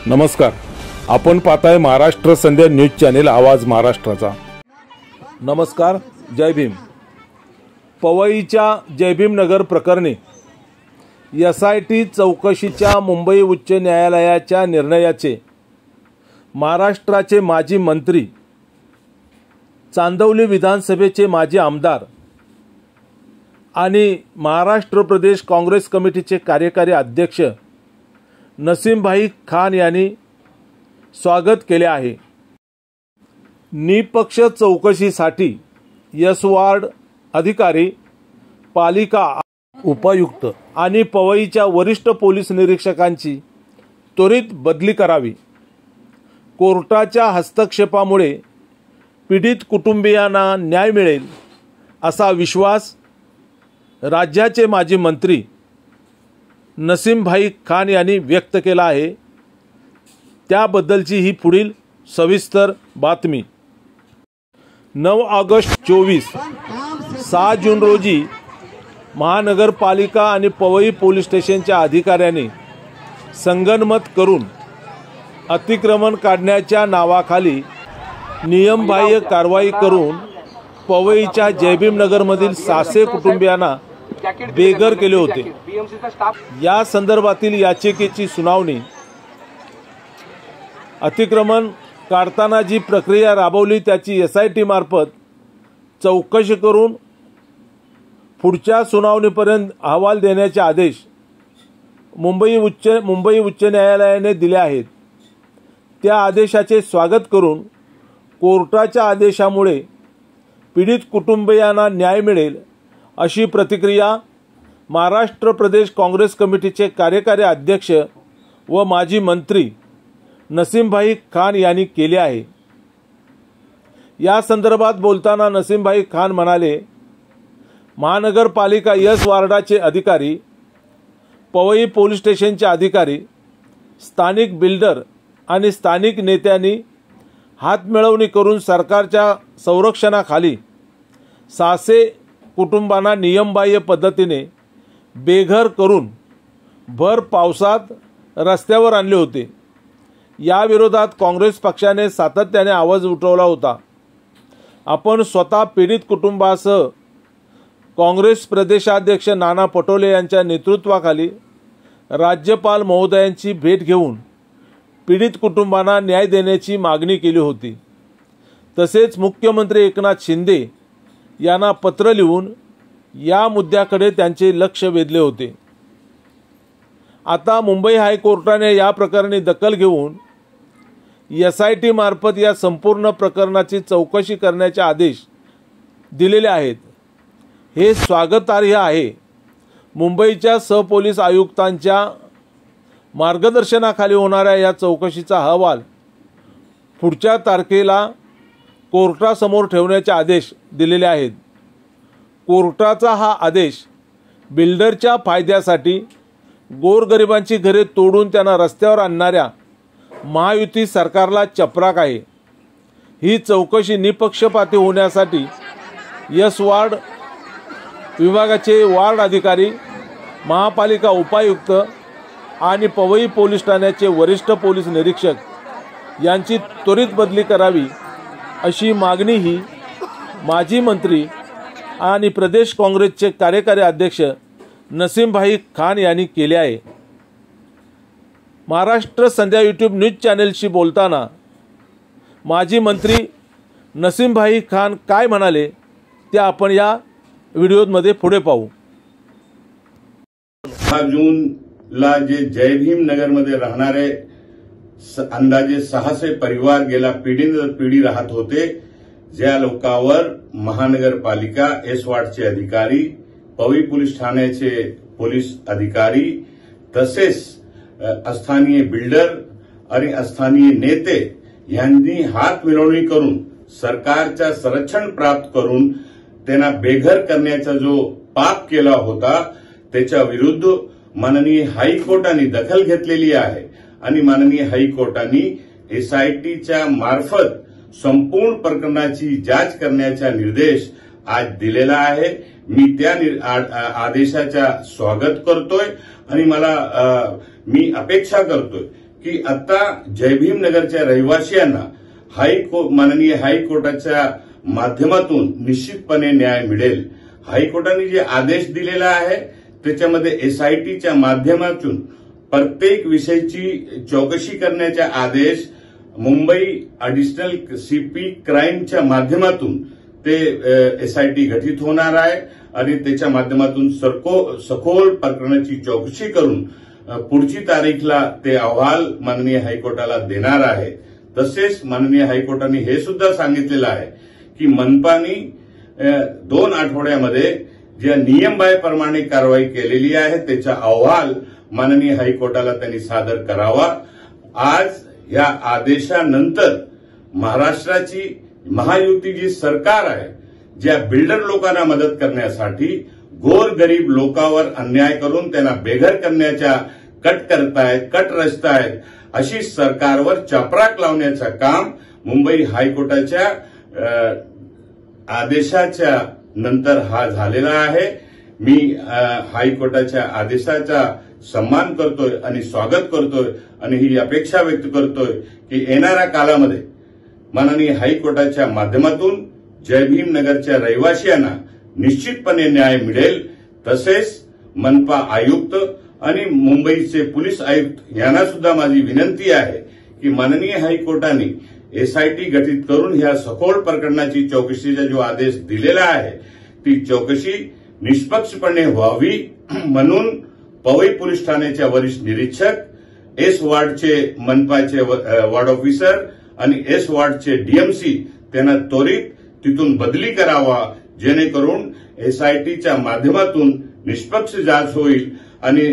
नमस्कार, आपण पाहताय महाराष्ट्र संध्या न्यूज चॅनेल आवाज महाराष्ट्राचा। नमस्कार, जय भीम। पवईच्या जय भीम नगर प्रकरणी SIT चौकशीच्या मुंबई उच्च न्यायालयाच्या निर्णयाचे महाराष्ट्राचे माजी मंत्री, चांदवली विधानसभेचे माजी आमदार आणि महाराष्ट्र प्रदेश काँग्रेस कमिटीचे कार्यकारी अध्यक्ष नसीमभाई खान यांनी स्वागत केले आहे। निपक्ष चौकशीसाठी यस वार्ड अधिकारी, पालिका उपायुक्त आणि पवईच्या वरिष्ठ पोलीस निरीक्षकांची त्वरित बदली करावी। कोर्टाच्या हस्तक्षेपामुळे पीडित कुटुंबियांना न्याय मिळेल असा विश्वास राज्याचे माजी मंत्री नसीमभाई खान यांनी व्यक्त केला आहे। त्याबद्दलची ही पुढील सविस्तर बातमी। 9 ऑगस्ट 24, 6 जून रोजी महानगरपालिका आणि पवई पोलीस स्टेशनच्या अधिकाऱ्यांनी संगनमत करून अतिक्रमण काढण्याच्या नावाखाली नियमबाह्य कारवाई करून पवईच्या जय भीम नगरमधील 600 कुटुंबियांना बेघर केले होते। या संदर्भातील याचिकेची सुनावणी अतिक्रमण काढताना जी प्रक्रिया राबवली त्याची SIT मार्फत चौकशी करून पुढच्या सुनावणीपर्यंत अहवाल देण्याचे आदेश मुंबई उच्च न्यायालयाने दिले आहेत। त्या आदेशाचे स्वागत करून कोर्टाच्या आदेशामुळे पीडित कुटुंबियांना न्याय मिळेल अशी प्रतिक्रिया महाराष्ट्र प्रदेश काँग्रेस कमिटीचे कार्यकारी अध्यक्ष व माजी मंत्री नसीमभाई खान यांनी केली आहे। या संदर्भात बोलताना नसीमभाई खान म्हणाले, महानगरपालिका यस वार्डाचे अधिकारी, पवई पोलीस स्टेशनचे अधिकारी, स्थानिक बिल्डर आणि स्थानिक नेत्यांनी हातमिळवणी करून सरकारच्या संरक्षणाखाली 600 कुटुंबांना नियमबाह्य पद्धतीने बेघर करून भर पावसात रस्त्यावर आणले होते। या विरोधात काँग्रेस पक्षाने सातत्याने आवाज उठवला होता। आपण स्वतः पीडित कुटुंबासह काँग्रेस प्रदेशाध्यक्ष नाना पटोले यांच्या नेतृत्वाखाली राज्यपाल महोदयांची भेट घेऊन पीडित कुटुंबांना न्याय देण्याची मागणी केली होती। तसेच मुख्यमंत्री एकनाथ शिंदे यांना पत्र लिहून या मुद्द्याकडे त्यांचे लक्ष वेधले होते। आता मुंबई हायकोर्टाने या प्रकरणी दखल घेऊन SIT मार्फत या संपूर्ण प्रकरणाची चौकशी करण्याचे आदेश दिलेले आहेत। हे स्वागतार्ह आहे। मुंबईच्या सहपोलीस आयुक्तांच्या मार्गदर्शनाखाली होणाऱ्या या चौकशीचा अहवाल पुढच्या तारखेला कोर्टासमोर ठेवण्याचे आदेश दिलेले आहेत। कोर्टाचा हा आदेश बिल्डरच्या फायद्यासाठी गोरगरिबांची घरे तोडून त्यांना रस्त्यावर आणणाऱ्या महायुती सरकारला चपराक आहे। ही चौकशी निपक्षपाती होण्यासाठी यस वार्ड विभागाचे वार्ड अधिकारी, महापालिका उपायुक्त आणि पवई पोलीस ठाण्याचे वरिष्ठ पोलीस निरीक्षक यांची त्वरित बदली करावी अशी मागणी ही माजी मंत्री आणि प्रदेश काँग्रेसचे कार्यकारी अध्यक्ष नसीमभाई खान यांनी केले आहे। महाराष्ट्र संध्या यूट्यूब न्यूज चॅनेलशी बोलताना माजी मंत्री नसीमभाई खान काय म्हणाले ते आपण या व्हिडिओमध्ये पुढे पाहू। 6 जूनला जे जय भीम नगरमध्ये राहणारे अंदाजे 600 परिवार गेला पिढी राहत होते, ज्या लोकांवर महानगरपालिका यस वार्डचे अधिकारी, पवई पोलीस ठाण्याचे पोलीस अधिकारी तसेच स्थानीय बिल्डर आणि स्थानीय नेते यांनी हात मिळवणी करून सरकारच्या संरक्षण प्राप्त करून त्यांना बेघर करण्याचा जो पाप केला होता त्याच्या विरुद्ध माननीय हायकोर्टाने दखल घेतलेली आहे आणि माननीय हायकोर्टाने SITच्या मार्फत संपूर्ण प्रकरणाची जांच करण्याचा निर्देश आज दिलेला आहे। मी त्या आदेशाचा स्वागत करतोय आणि मी अपेक्षा करतोय की आता जयभीम नगरच्या रहिवासियांना माननीय हायकोर्टाच्या माध्यमातून निश्चितपणे न्याय मिळेल। हायकोर्टाने जे आदेश दिलेला आहे त्याच्यामध्ये एसआयटीच्या माध्यमातून प्रत्येक विषयाची चौकशी करण्याचा आदेश मुंबई ॲडिशनल सीपी क्राईमच्या माध्यमातून ते एसआयटी गठीत होणार आहे आणि त्याच्या माध्यमातून सखोल प्रकरणाची चौकशी करून पुढची तारीखला ते अहवाल माननीय हायकोर्टाला देणार आहे। तसेच माननीय हायकोर्टाने हे सुद्धा सांगितलेलं आहे की मनपाने 2 आठवड्यामध्ये ज्या नियमबाह्यप्रमाणे कारवाई केलेली आहे त्याचा अहवाल माननीय हायकोर्टाला त्यांनी सादर करावा। आज या आदेशानंतर महाराष्ट्राची महायुती जी सरकार आहे, ज्या बिल्डर लोकांना मदत करण्यासाठी गोरगरीब लोकांवर अन्याय करून त्यांना बेघर करण्याच्या कट रचतायत, अशी सरकारवर चपराक लावण्याचं काम मुंबई हायकोर्टाच्या आदेशाच्या नंतर हा झालेला आहे। मी हायकोर्टाच्या आदेशाचा सन्मान करतोय आणि स्वागत करतोय आणि ही अपेक्षा व्यक्त करतोय की येणाऱ्या काळामध्ये माननीय हायकोर्टाच्या माध्यमातून जयभीम नगरच्या रहिवासियांना निश्चितपणे न्याय मिळेल। तसेच मनपा आयुक्त आणि मुंबईचे पोलीस आयुक्त यांना सुद्धा माझी विनंती आहे की माननीय हायकोर्टाने एसआयटी गठीत करून ह्या सखोल प्रकरणाची चौकशीचा जो आदेश दिलेला आहे ती चौकशी निष्पक्षपणे व्हावी म्हणून पवई पोलीस ठाण्याच्या वरिष्ठ निरीक्षक, एस वार्डचे मनपाचे वार्ड ऑफिसर आणि एस वार्डचे डीएमसी त्यांना त्वरित तिथून बदली करावा, जेणेकरून एसआयटीच्या माध्यमातून निष्पक्ष जांच होईल आणि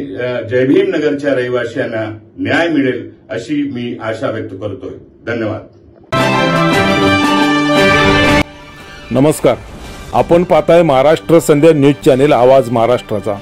जयभीम नगरच्या रहिवासियांना न्याय मिळेल अशी मी आशा व्यक्त करतोय। धन्यवाद। नमस्कार, आपण पाहताय महाराष्ट्र संध्या न्यूज चॅनेल आवाज महाराष्ट्राचा।